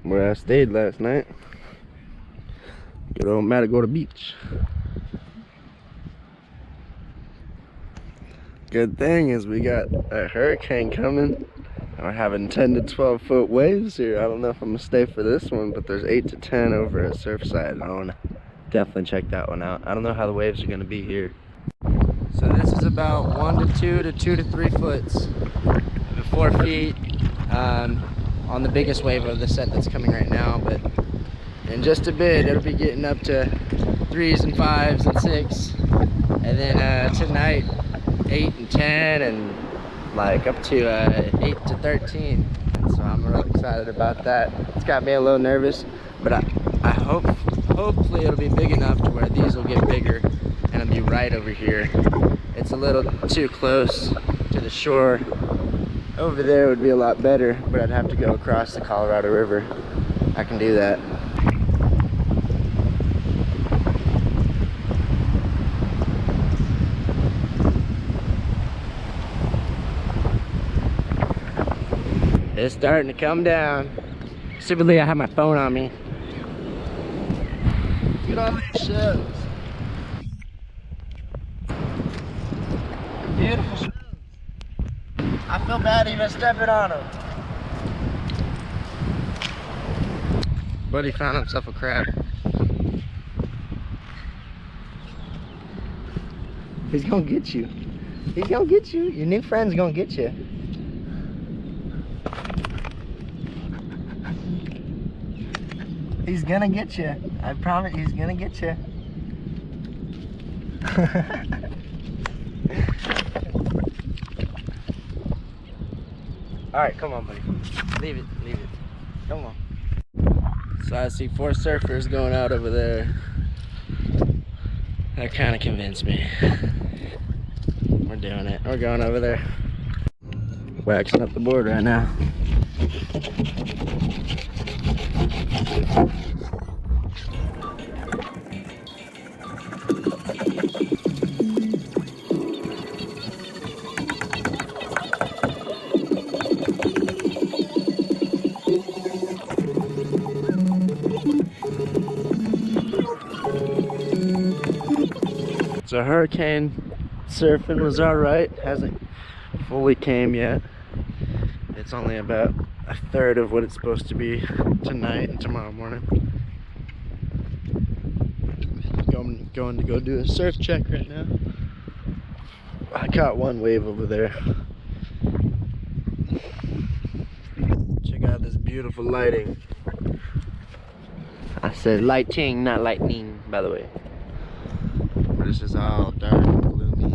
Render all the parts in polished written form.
where I stayed last night. Good old Matagorda Beach. Good thing is we got a hurricane coming. We're having 10 to 12 foot waves here. I don't know if I'm gonna stay for this one, but there's 8 to 10 over at Surfside. I wanna definitely check that one out. I don't know how the waves are gonna be here. So this is about 1 to 2 to 2 to 3 foot, 4 feet on the biggest wave of the set that's coming right now. But in just a bit, it'll be getting up to 3s and 5s and 6, and then tonight 8 and 10, and like up to 8 to 13. So I'm really excited about that. It's got me a little nervous, but I hopefully it'll be big enough to where these will get bigger and it'll be right over here. It's a little too close to the shore. Over there would be a lot better, but I'd have to go across the Colorado River. I can do that. It's starting to come down. Stupidly, I have my phone on me. Look at all these shells. Beautiful shells. I feel bad even stepping on them. Buddy found himself a crab. He's gonna get you. He's gonna get you. Your new friend's gonna get you. He's gonna get you. I promise he's gonna get you. Alright, come on, buddy. Leave it, leave it. Come on. So I see 4 surfers going out over there. That kind of convinced me. We're doing it. We're going over there. Waxing up the board right now. So hurricane surfing was alright. Hasn't fully came yet. It's only about a third of what it's supposed to be tonight and tomorrow morning. Going to go do a surf check right now. I caught one wave over there. Check out this beautiful lighting. I said lighting, not lightning, by the way. This is all dark and gloomy.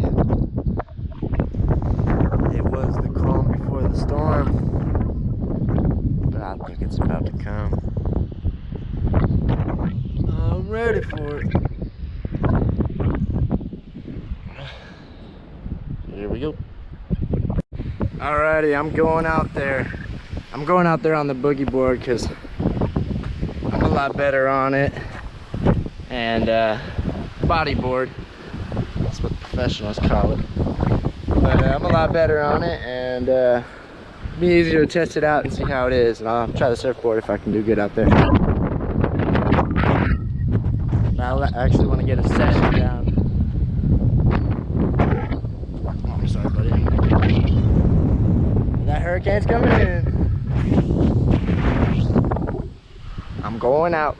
It was the calm before the storm, but I think it's about to come. I'm ready for it. Here we go. Alrighty, I'm going out there. I'm going out there on the boogie board because I'm a lot better on it. And bodyboard, that's what the professionals call it. But I'm a lot better on it, and it'll be easier to test it out and see how it is. And I'll try the surfboard if I can do good out there. I actually want to get a session down. Oh, I'm sorry, buddy. That hurricane's coming in. I'm going out.